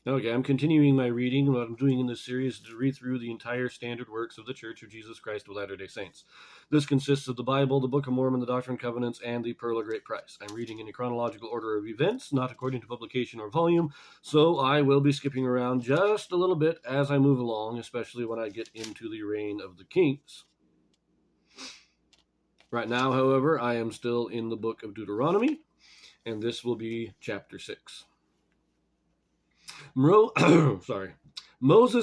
Okay, I'm continuing my reading. What I'm doing in this series is to read through the entire standard works of the Church of Jesus Christ of Latter-day Saints. This consists of the Bible, the Book of Mormon, the Doctrine and Covenants, and the Pearl of Great Price. I'm reading in a chronological order of events, not according to publication or volume, so I will be skipping around just a little bit as I move along, especially when I get into the reign of the kings. Right now, however, I am still in the book of Deuteronomy, and this will be chapter 6. Moses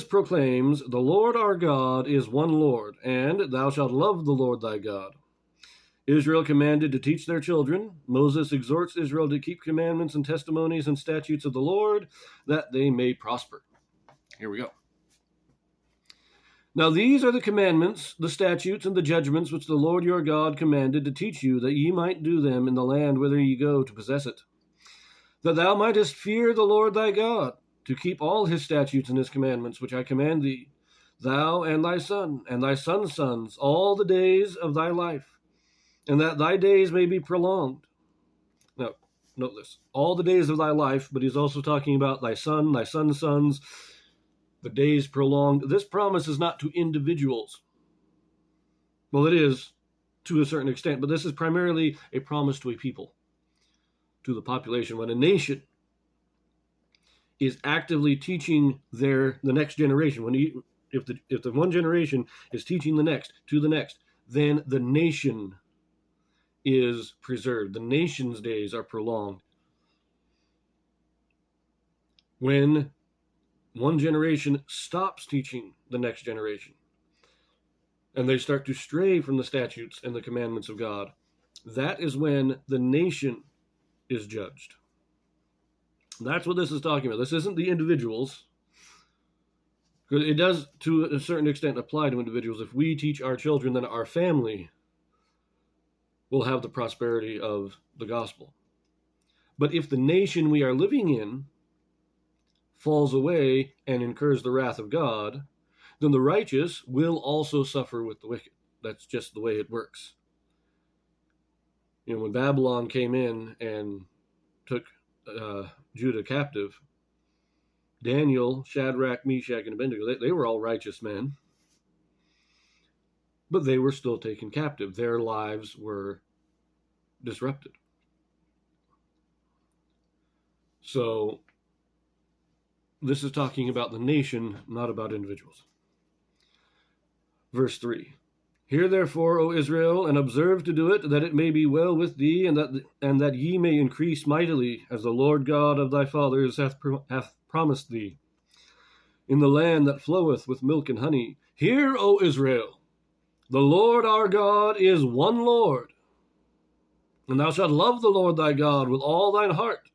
proclaims, "The Lord our God is one Lord, and thou shalt love the Lord thy God." Israel commanded to teach their children. Moses exhorts Israel to keep commandments and testimonies and statutes of the Lord, that they may prosper. Here we go. Now these are the commandments, the statutes, and the judgments which the Lord your God commanded to teach you, that ye might do them in the land whither ye go to possess it. That thou mightest fear the Lord thy God, to keep all his statutes and his commandments, which I command thee, thou and thy son, and thy son's sons, all the days of thy life, and that thy days may be prolonged. Now, note this, all the days of thy life, but he's also talking about thy son, thy son's sons, the days prolonged. This promise is not to individuals. Well, it is to a certain extent, but this is primarily a promise to a people, to the population. When a nation is actively teaching the next generation, if the one generation is teaching the next to the next, then the nation is preserved. The nation's days are prolonged. When one generation stops teaching the next generation, and they start to stray from the statutes and the commandments of God, that is when the nation is judged. That's what this is talking about. This isn't the individuals. It does, to a certain extent, apply to individuals. If we teach our children, then our family will have the prosperity of the gospel. But if the nation we are living in falls away and incurs the wrath of God, then the righteous will also suffer with the wicked. That's just the way it works. When Babylon came in and took Judah captive, Daniel, Shadrach, Meshach, and Abednego, they were all righteous men, but they were still taken captive. Their lives were disrupted. So this is talking about the nation, not about individuals. Verse 3. Hear therefore, O Israel, and observe to do it, that it may be well with thee, and that ye may increase mightily, as the Lord God of thy fathers hath promised thee, in the land that floweth with milk and honey. Hear, O Israel, the Lord our God is one Lord, and thou shalt love the Lord thy God with all thine heart,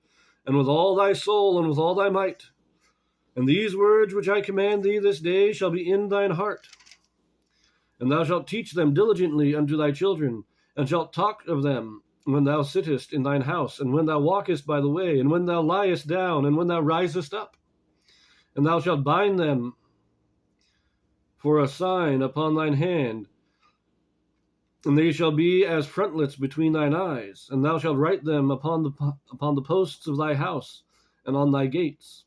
and with all thy soul, and with all thy might. And these words which I command thee this day shall be in thine heart. And thou shalt teach them diligently unto thy children, and shalt talk of them when thou sittest in thine house, and when thou walkest by the way, and when thou liest down, and when thou risest up. And thou shalt bind them for a sign upon thine hand, and they shall be as frontlets between thine eyes. And thou shalt write them upon the posts of thy house, and on thy gates.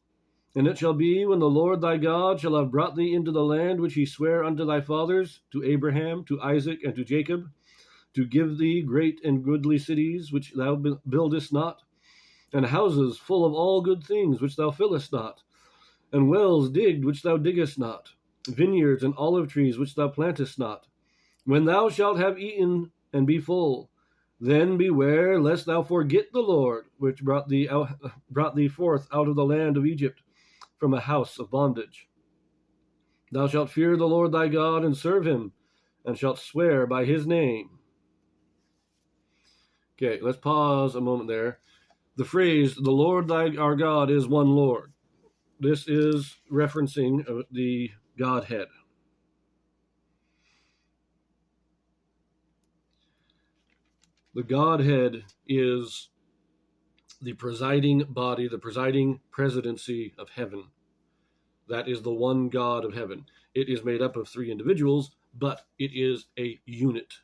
And it shall be, when the Lord thy God shall have brought thee into the land which he sware unto thy fathers, to Abraham, to Isaac, and to Jacob, to give thee great and goodly cities which thou buildest not, and houses full of all good things which thou fillest not, and wells digged which thou diggest not, vineyards and olive trees which thou plantest not. When thou shalt have eaten and be full, then beware lest thou forget the Lord, which brought thee forth out of the land of Egypt, from a house of bondage. Thou shalt fear the Lord thy God, and serve him, and shalt swear by his name. Okay, let's pause a moment there. The phrase, the Lord our God is one Lord. This is referencing the Godhead. The Godhead is the presiding body, the presiding presidency of heaven. That is the one God of heaven. It is made up of three individuals, but it is a unit,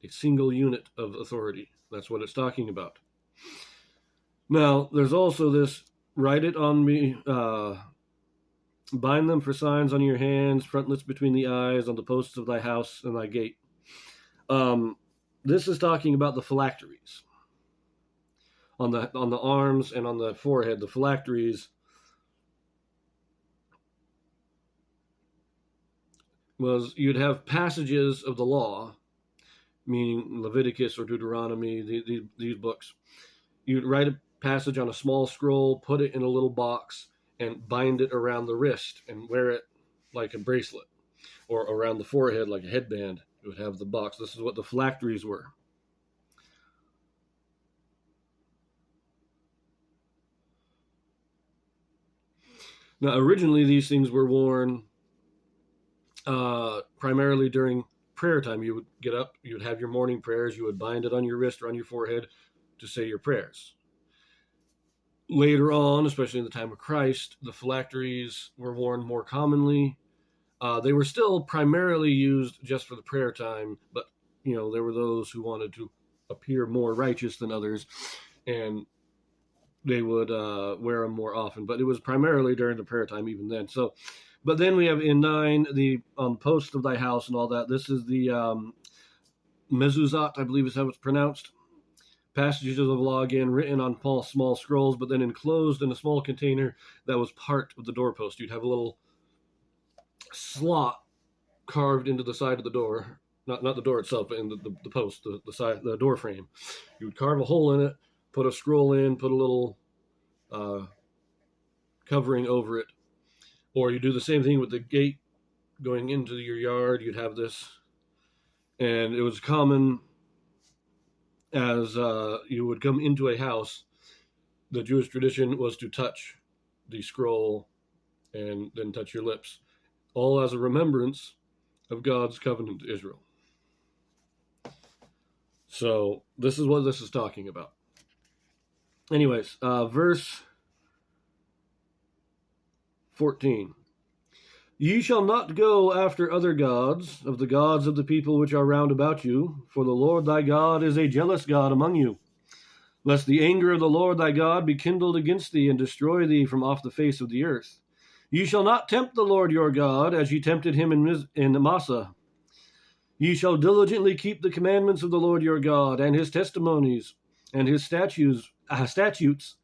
a single unit of authority. That's what it's talking about. Now, there's also this write it on me, bind them for signs on your hands, frontlets between the eyes, on the posts of thy house and thy gate. This is talking about the phylacteries on the arms and on the forehead. The phylacteries was you'd have passages of the law, meaning Leviticus or Deuteronomy, these books. You'd write a passage on a small scroll, put it in a little box, and bind it around the wrist and wear it like a bracelet, or around the forehead like a headband. It would have the box. This is what the phylacteries were. Now, originally, these things were worn primarily during prayer time. You would get up, you would have your morning prayers, you would bind it on your wrist or on your forehead to say your prayers. Later on, especially in the time of Christ, the phylacteries were worn more commonly. They were still primarily used just for the prayer time, but there were those who wanted to appear more righteous than others, and they would wear them more often. But it was primarily during the prayer time even then. So, but then we have in 9 the post of thy house and all that. This is the Mezuzot, I believe is how it's pronounced. Passages of the law, again, written on small scrolls, but then enclosed in a small container that was part of the doorpost. You'd have a little slot carved into the side of the door, not the door itself, but in the post, the side, the door frame. You would carve a hole in it, put a scroll in, put a little covering over it. Or you do the same thing with the gate going into your yard. You'd have this, and it was common as you would come into a house. The Jewish tradition was to touch the scroll and then touch your lips, all as a remembrance of God's covenant to Israel. So this is what this is talking about. Anyways, verse 14. Ye shall not go after other gods, of the gods of the people which are round about you, for the Lord thy God is a jealous God among you, lest the anger of the Lord thy God be kindled against thee, and destroy thee from off the face of the earth. Ye shall not tempt the Lord your God, as ye tempted him in Massah. Ye shall diligently keep the commandments of the Lord your God, and his testimonies, and his statutes,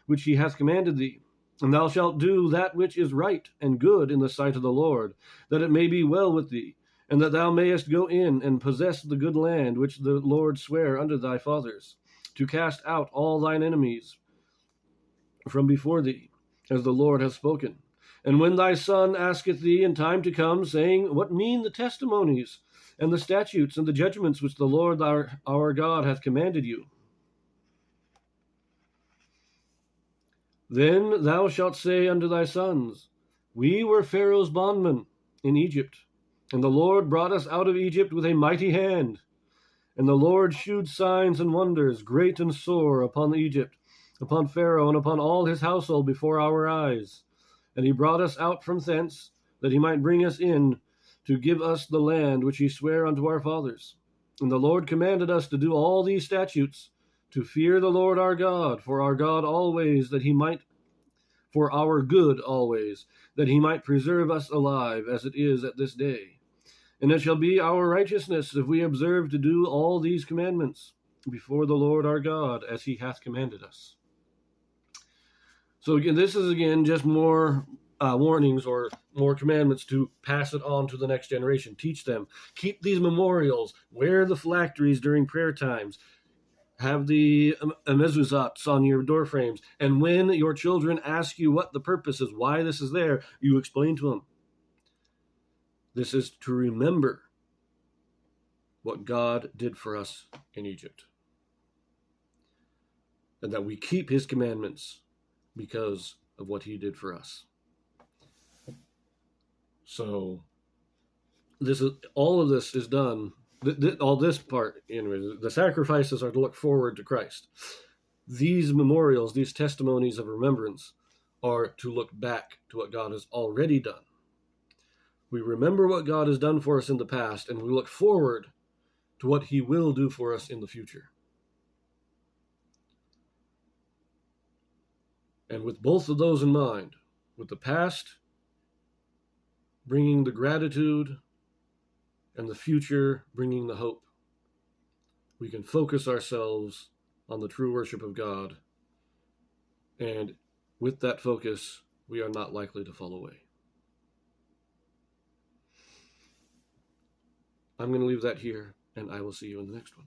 which he hath commanded thee. And thou shalt do that which is right and good in the sight of the Lord, that it may be well with thee, and that thou mayest go in and possess the good land which the Lord sware unto thy fathers, to cast out all thine enemies from before thee, as the Lord hath spoken. And when thy son asketh thee in time to come, saying, What mean the testimonies, and the statutes, and the judgments which the Lord our God hath commanded you? Then thou shalt say unto thy sons, We were Pharaoh's bondmen in Egypt, and the Lord brought us out of Egypt with a mighty hand. And the Lord shewed signs and wonders, great and sore, upon Egypt, upon Pharaoh, and upon all his household before our eyes. And he brought us out from thence, that he might bring us in, to give us the land which he sware unto our fathers. And the Lord commanded us to do all these statutes, to fear the Lord our God, for our God always, that he might, for our good always, that he might preserve us alive, as it is at this day. And it shall be our righteousness, if we observe to do all these commandments before the Lord our God, as he hath commanded us. So again, this is just more warnings or more commandments to pass it on to the next generation. Teach them. Keep these memorials. Wear the phylacteries during prayer times. Have the Mezuzots on your door frames. And when your children ask you what the purpose is, why this is there, you explain to them. This is to remember what God did for us in Egypt. And that we keep his commandments because of what he did for us. So all of this is done. All this part, anyway, the sacrifices are to look forward to Christ. These memorials, these testimonies of remembrance, are to look back to what God has already done. We remember what God has done for us in the past, and we look forward to what he will do for us in the future. And with both of those in mind, with the past bringing the gratitude and the future bringing the hope, we can focus ourselves on the true worship of God. And with that focus, we are not likely to fall away. I'm going to leave that here, and I will see you in the next one.